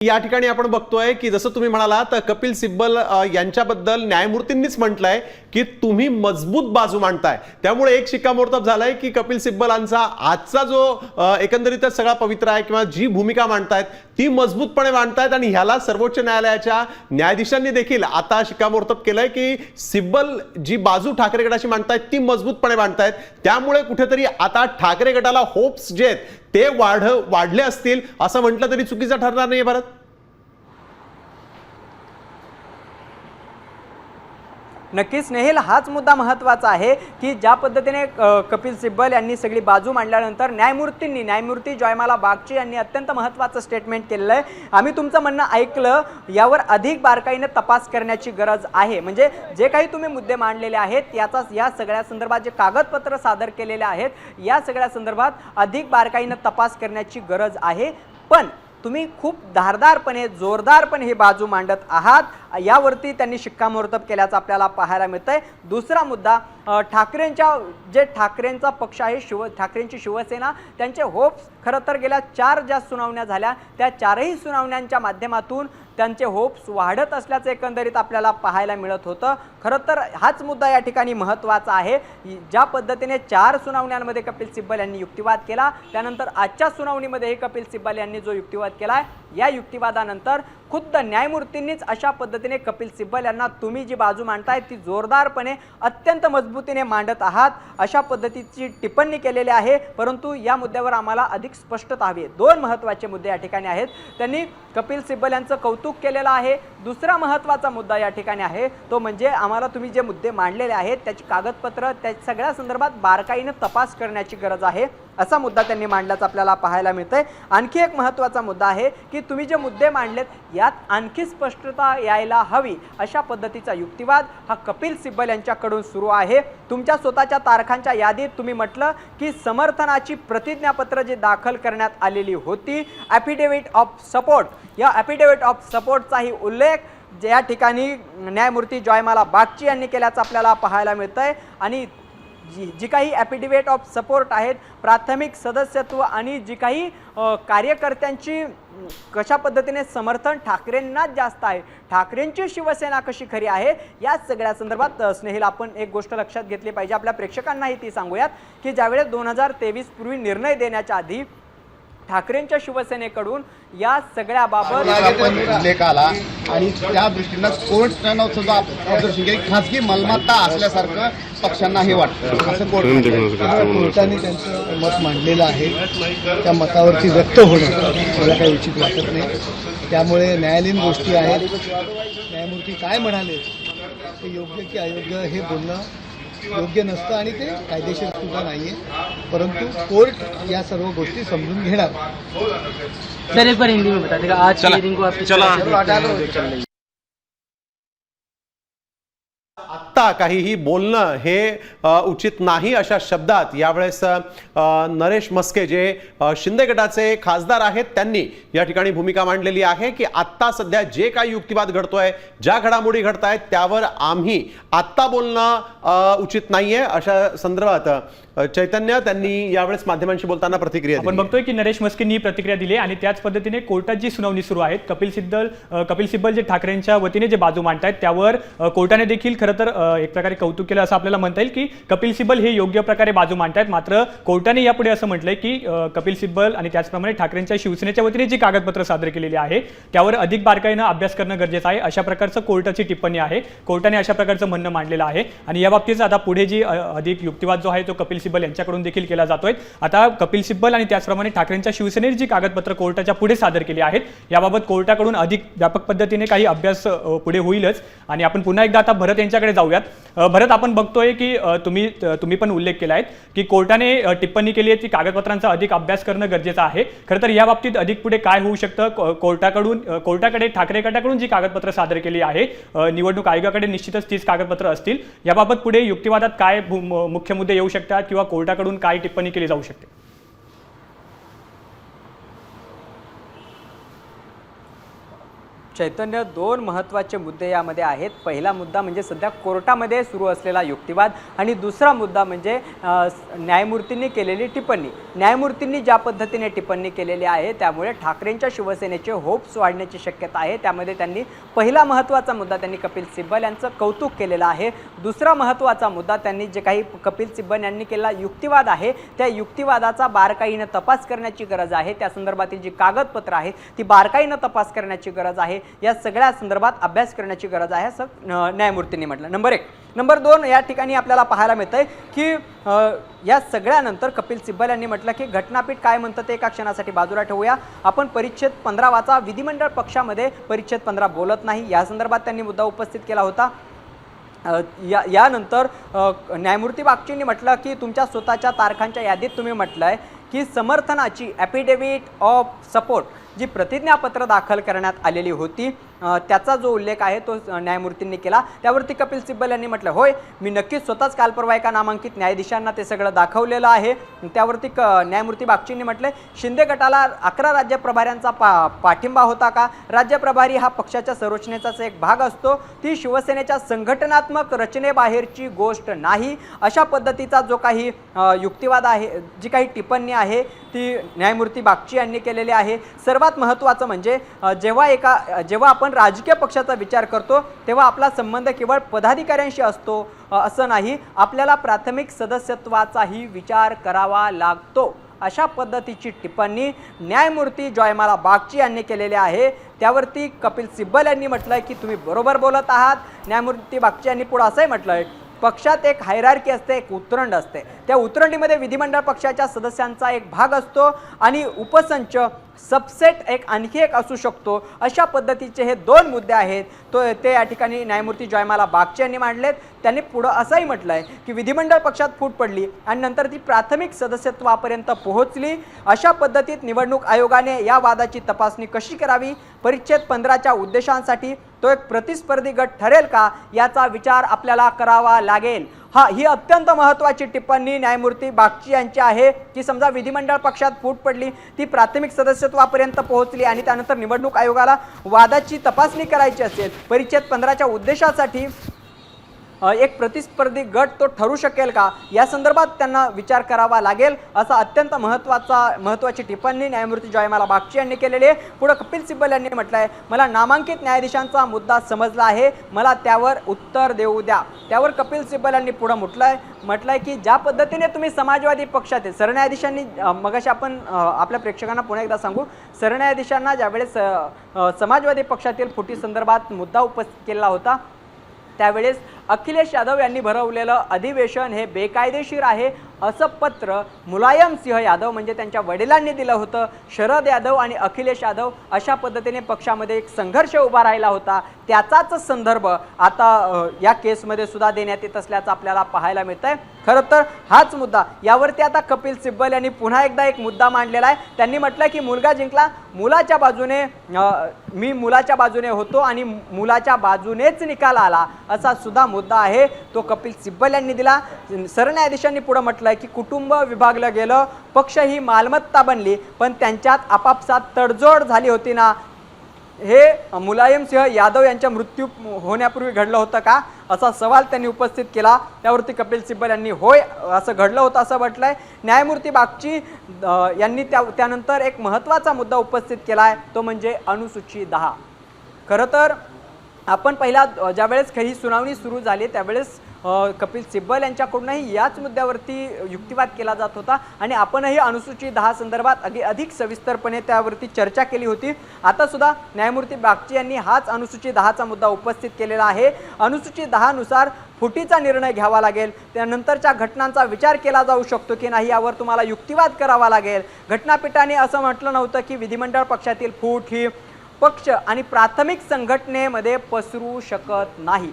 या ठिकाणी आपण बघतोय की जसं तुम्ही म्हणालात कपिल सिब्बल यांच्याबद्दल न्यायमूर्तींनीच म्हटलंय की तुम्ही मजबूत बाजू मांडताय, त्यामुळे एक शिक्कामोर्तब झालाय की कपिल सिब्बलांचा आजचा जो एकंदरीतच सगळा पवित्र आहे किंवा जी भूमिका मांडतायत ती मजबूतपणे मांडतायत आणि ह्याला सर्वोच्च न्यायालयाच्या न्यायाधीशांनी देखील आता शिक्कामोर्तब केलंय की सिब्बल जी बाजू ठाकरे गटाची मांडतायत ती मजबूतपणे मांडतायत, त्यामुळे कुठेतरी आता ठाकरे गटाला होप्स जे आहेत ते वाढले असतील असं म्हटलं तरी चुकीचं ठरणार नाही भारत। नक्कीच स्नेहिल, हाच मुद्दा महत्त्वाचा आहे की ज्या पद्धतीने कपिल सिब्बल यांनी सगळी बाजू मांडल्यानंतर न्यायमूर्ती जयमाला बागची यांनी अत्यंत महत्त्वाचं स्टेटमेंट केलेलं आहे। आम्ही तुमचं म्हणणं ऐकलं, यावर अधिक बारकाईने तपास करण्याची गरज आहे। म्हणजे जे काही तुम्ही मुद्दे मांडलेले आहेत या सगळ्या संदर्भात जे कागदपत्र सादर केलेले आहेत या सगळ्या संदर्भात अधिक बारकाईने तपास करण्याची गरज आहे। पण तुम्ही खूप धारदारपणे जोरदारपणे ही बाजू मांडत आहात, यावरती त्यांनी शिक्कामोर्तब केल्याचं आपल्याला पाहायला मिळतंय। दुसरा मुद्दा, ठाकरेंचा पक्ष आहे ठाकरेंची शिवसेना, त्यांचे होप्स खरं तर गेल्या 4 ज्या सुनावण्या झाल्या त्या 4ही सुनावण्यांच्या माध्यमातून त्यांचे होप्स वाढत असल्याचं एकंदरीत आपल्याला पाहायला मिळत होतं। खरं तर हाच मुद्दा या ठिकाणी महत्त्वाचा आहे। ज्या पद्धतीने 4 सुनावण्यांमध्ये कपिल सिब्बल यांनी युक्तिवाद केला, त्यानंतर आजच्या सुनावणीमध्येही कपिल सिब्बल यांनी जो युक्तिवाद केला, या युक्तिवादानंतर खुद्द न्यायमूर्तींनीच अशा पद्धतीने कपिल सिब्बल यांना तुम्ही जी बाजू मांडताय ती जोरदारपणे अत्यंत मजबूतीने मांडत आहात अशा पद्धतीची टिप्पणी केलेली आहे। परंतु या मुद्द्यावर आम्हाला अधिक स्पष्टता हवी आहे। 2 महत्त्वाचे मुद्दे या ठिकाणी आहेत, त्यांनी कपिल सिब्बल यांचं कौतुक केलेलं आहे। दुसरा महत्त्वाचा मुद्दा या ठिकाणी आहे तो म्हणजे आम्हाला तुम्ही जे मुद्दे मांडलेले आहेत त्याची कागदपत्र त्या सगळ्या संदर्भात बारकाईने तपास करण्याची गरज आहे असा मुद्दा त्यांनी मांडल्याचं आपल्याला पाहायला मिळतंय। आणखी एक महत्त्वाचा मुद्दा आहे की तुम्ही जे मुद्दे मांडलेत यात आणखी स्पष्टता यायला हवी अशा पद्धतीचा युक्तिवाद हा कपिल सिब्बल यांच्याकडून सुरू आहे। तुमच्या स्वतःच्या तारखांच्या यादीत तुम्ही म्हटलं की समर्थनाची प्रतिज्ञापत्र जे दाखल करण्यात आलेली होती, ॲफिडेव्हिट ऑफ सपोर्ट, या ॲफिडेव्हिट ऑफ सपोर्टचाही उल्लेख या ठिकाणी न्यायमूर्ती जयमाला बागची यांनी केल्याचं आपल्याला पाहायला मिळतंय। आणि जी काही ॲफिडेव्हिट ऑफ सपोर्ट आहेत, प्राथमिक सदस्यत्व आणि जी काही कार्यकर्त्यांची कशा पद्धतीने समर्थन ठाकरेंनाच जास्त आहे, ठाकरेंची शिवसेना कशी खरी आहे, या सगळ्या संदर्भात स्नेहिल आपण एक गोष्ट लक्षात घेतली पाहिजे। आपल्या प्रेक्षकांनाही ती सांगूयात की ज्यावेळेस 2023 पूर्वी निर्णय देण्याच्या आधी ठाकरेंच्या शिवसेनेकडून या सगळ्या बाबत उल्लेख आला आणि त्या दृष्टीनं कोर्टाने खासगी मालमत्ता असल्यासारखं पक्षांना हे वाटतं, असं कोर्टाने त्यांचं मत मांडलेलं आहे, त्या मतावरती व्यक्त होणं मला काही उचित वाटत नाही। त्यामुळे न्यायालयीन गोष्टी आहेत, न्यायमूर्ती काय म्हणाले ते योग्य की अयोग्य हे बोलणं योग्य नसतं आणि ते कायदेशीर सुद्धा नाहीये, परंतु कोर्ट या सर्व गोष्टी समजून घेणार। सर एक बार हिंदी में बता देगा आज की मीटिंग को आप आत्ता काहीही बोलणं हे उचित नाही अशा शब्दात यावेळेस नरेश म्हस्के जे शिंदे गटाचे खासदार आहेत त्यांनी या ठिकाणी भूमिका मांडलेली आहे की आत्ता सध्या जे काही युक्तिवाद घडतोय, ज्या घडामोडी घडतायत त्यावर आम्ही आत्ता बोलणं उचित नाहीये अशा संदर्भात चैतन्य त्यांनी यावेळेस माध्यमांशी बोलताना प्रतिक्रिया दिली। आपण बघतोय की नरेश म्हस्केंनी प्रतिक्रिया दिली आणि त्याच पद्धतीने कोर्टात जी सुनावणी सुरू आहे, कपिल सिब्बल जे ठाकरेंच्या वतीने जे बाजू मांडतायत त्यावर कोर्टाने देखील खरं तर एक प्रकारे कौतुक केलं असं आपल्याला म्हणता येईल की कपिल सिब्बल हे योग्य प्रकारे बाजू मांडतायत। मात्र कोर्टाने यापुढे असं म्हटलंय की कपिल सिब्बल आणि त्याचप्रमाणे ठाकरेंच्या शिवसेनेच्या वतीने जी कागदपत्र सादर केलेली आहे त्यावर अधिक बारकाईनं अभ्यास करणं गरजेचं आहे अशा प्रकारचं कोर्टाची टिप्पणी आहे। कोर्टाने अशा प्रकारचं म्हणणं मांडलेलं आहे आणि या बाबतीत आता पुढे जी अधिक युक्तिवाद जो आहे तो कपिल सिब्बल यांच्याकडून देखील केला जातोय। आता कपिल सिब्बल आणि त्याचप्रमाणे ठाकरेंच्या शिवसेनेने जी कागदपत्र कोर्टाच्या पुढे सादर केली आहेत याबाबत कोर्टाकडून अधिक व्यापक पद्धतीने काही अभ्यास पुढे होईलच। आणि आपण पुन्हा एकदा आता भरत यांच्याकडे जाऊयात। भरत, आपण बघतोय की तुम्ही पण उल्लेख केला आहे की कोर्टाने टिप्पणी केली आहे की कागदपत्रांचा अधिक अभ्यास करणं गरजेचं आहे। खरं तर या बाबतीत अधिक पुढे काय होऊ शकतं? कोर्टाकडे ठाकरे गटाकडून जी कागदपत्र सादर केली आहे, निवडणूक आयोगाकडे निश्चितच तीच कागदपत्र असतील, याबाबत पुढे युक्तिवादात काय मुख्य मुद्दे येऊ शकतात किंवा कोर्टाकडून काय टिप्पणी केली जाऊ शकते? चैतन्य, दोन महत्त्वाचे मुद्दे यामध्ये आहेत. पहिला मुद्दा म्हणजे सध्या कोर्टामध्ये सुरू असलेला युक्तिवाद आणि दुसरा मुद्दा म्हणजे न्यायमूर्तींनी केलेली टिप्पणी. न्यायमूर्तींनी ज्या पद्धतीने टिप्पणी केलेली आहे त्यामुळे ठाकरेंच्या शिवसेनेचे होप्स वाढण्याची शक्यता आहे. त्यामध्ये त्यांनी पहिला महत्त्वाचा मुद्दा त्यांनी कपिल सिब्बल यांचं कौतुक केलेलं आहे. दुसरा महत्त्वाचा मुद्दा त्यांनी जे काही कपिल सिब्बल यांनी केलेला युक्तिवाद आहे त्या युक्तिवादाचा बारकाईनं तपास करण्याची गरज आहे. त्या संदर्भातील जी कागदपत्र आहेत ती बारकाईनं तपास करण्याची गरज आहे. या सगळ्या संदर्भात अभ्यास करण्याची गरज आहे असं न्यायमूर्तींनी म्हटलं. नंबर 1. नंबर 2, या ठिकाणी आपल्याला पाहायला मिळतंय की या सगळ्यानंतर कपिल सिब्बल यांनी म्हटलं की घटनापीठ काय म्हणतं ते एका क्षणासाठी बाजूला ठेवूया, आपण परिच्छेद 15 वाचा. विधिमंडळ पक्षामध्ये परिच्छेद 15 बोलत नाही, या संदर्भात त्यांनी मुद्दा उपस्थित केला होता. यानंतर न्यायमूर्ती बागचींनी म्हटलं की तुमच्या स्वतःच्या तारखांच्या यादीत तुम्ही म्हटलं आहे की समर्थनाची ॲफिडेव्हिट ऑफ सपोर्ट जी प्रतिज्ञापत्र दाखल करण्यात आलेली होती त्याचा जो उल्लेख आहे तो न्यायमूर्तींनी केला. त्यावरती कपिल सिब्बल यांनी म्हटलं होय, मी नक्कीच स्वतःच कालपर्वा एका नामांकित न्यायाधीशांना ते सगळं दाखवलेलं आहे. त्यावरती न्यायमूर्ती बागचींनी म्हटलं शिंदे गटाला 11 राज्य प्रभाऱ्यांचा पाठिंबा होता का? राज्य प्रभारी हा पक्षाच्या संरचनेचाच एक भाग असतो, ती शिवसेनेच्या संघटनात्मक रचनेबाहेरची गोष्ट नाही. अशा पद्धतीचा जो काही युक्तिवाद आहे, जी काही टिप्पणी आहे ती न्यायमूर्ती बागची यांनी केलेली आहे. सर्वात महत्त्वाचं म्हणजे जेव्हा आपण राजकीय पक्षाचा विचार करतो तेव्हा आपला संबंध केवळ पदाधिकाऱ्यांशी असतो असं नाही, आपल्याला प्राथमिक सदस्यत्वाचाही विचार करावा लागतो. अशा पद्धतीची टिप्पणी न्यायमूर्ती जयमाला बागची यांनी केलेली आहे. त्यावरती कपिल सिब्बल यांनी म्हटलंय की तुम्ही बरोबर बोलत आहात. न्यायमूर्ती बागची यांनी पुढे असंही म्हटलंय पक्षात एक हायरार्की असते, एक उतरंड असते, त्या उतरंडीमध्ये विधिमंडळ पक्षाच्या सदस्यांचा एक भाग असतो आणि उपसंच सबसेट एक आणखी एक असू शकतो. अशा पद्धतीचे हे 2 मुद्दे आहेत ते या ठिकाणी न्यायमूर्ती जयमाला बागची यांनी मांडलेत. त्यांनी पुढं असंही म्हटलं आहे की विधिमंडळ पक्षात फूट पडली आणि नंतर ती प्राथमिक सदस्यत्वापर्यंत पोहोचली. अशा पद्धतीत निवडणूक आयोगाने या वादाची तपासणी कशी करावी, परिच्छेद 15च्या उद्देशांसाठी तो एक प्रतिस्पर्धी गट ठरेल का याचा विचार आपल्याला करावा लागेल. ही अत्यंत महत्त्वाची टिप्पणी न्यायमूर्ती बागची यांची आहे की समजा विधिमंडळ पक्षात फूट पडली, ती प्राथमिक सदस्यत्वापर्यंत पोहोचली आणि त्यानंतर निवडणूक आयोगाला वादाची तपासणी करायची असेल, परिच्छेद 15च्या उद्देशासाठी एक प्रतिस्पर्धी गट तो ठरू शकेल का या संदर्भात त्यांना विचार करावा लागेल. असा अत्यंत महत्त्वाची टिप्पणी न्यायमूर्ती जयमाला बागची यांनी केलेली आहे. पुढे कपिल सिब्बल यांनी म्हटलं आहे मला नामांकित न्यायाधीशांचा मुद्दा समजला आहे, मला त्यावर उत्तर देऊ द्या. त्यावर कपिल सिब्बल यांनी पुढे म्हटलंय की ज्या पद्धतीने तुम्ही समाजवादी पक्षातील सरन्यायाधीशांनी मगाशी आपण आपल्या प्रेक्षकांना पुन्हा एकदा सांगू, सरन्यायाधीशांना ज्यावेळेस समाजवादी पक्षातील फुटी संदर्भात मुद्दा उपस्थित केला होता त्यावेळेस अखिलेश यादव यांनी भरवलेलं अधिवेशन हे बेकायदेशीर आहे असं पत्र मुलायम सिंह यादव म्हणजे त्यांच्या वडिलांनी दिलं होतं. शरद यादव आणि अखिलेश यादव अशा पद्धतीने पक्षामध्ये एक संघर्ष उभा राहिला होता, त्याचाच संदर्भ आता या केसमध्ये सुद्धा देण्यात येत असल्याचं आपल्याला पाहायला मिळतंय. खरं तर हाच मुद्दा यावरती आता कपिल सिब्बल यांनी पुन्हा एकदा एक मुद्दा मांडलेला आहे. त्यांनी म्हटलं की मुलगा जिंकला, मुलाच्या बाजूने मी मुलाच्या बाजूने होतो आणि मुलाच्या बाजूनेच निकाल आला असा सुद्धा मुद्दा आहे तो कपिल सिब्बल यांनी दिला. सरन्यायाधीशांनी पुढे म्हटलं की कुटुंब विभागलं गेलं, पक्ष ही मालमत्ता बनली, पण त्यांच्यात आपापसात तडजोड झाली होती ना, हे मुलायम सिंह यादव यांच्या मृत्यू होण्यापूर्वी घडलं होतं का असा सवाल त्यांनी उपस्थित केला. त्यावरती कपिल सिब्बल यांनी होय असं घडलं होतं असं म्हटलंय. न्यायमूर्ती बागची यांनी त्यानंतर एक महत्त्वाचा मुद्दा उपस्थित केला आहे तो म्हणजे अनुसूची 10. खरं तर आपण पहिला ज्यावेळेस ही सुनावणी सुरू झाली त्यावेळेस कपिल सिब्बल यांच्याकडूनही याच मुद्द्यावरती युक्तिवाद केला जात होता आणि आपणही अनुसूची 10 संदर्भात अधिक सविस्तरपणे त्यावरती चर्चा केली होती. आता सुद्धा न्यायमूर्ती बागची यांनी हाच अनुसूची 10चा मुद्दा उपस्थित केलेला आहे. अनुसूची 10 नुसार फुटीचा निर्णय घ्यावा लागेल, त्यानंतरच्या घटनांचा विचार केला जाऊ शकतो की नाही यावर तुम्हाला युक्तिवाद करावा लागेल. घटनापीठाने असं म्हटलं नव्हतं की विधिमंडळ पक्षातील फूट ही पक्ष आणि प्राथमिक संघटनेमध्ये पसरू शकत नाही.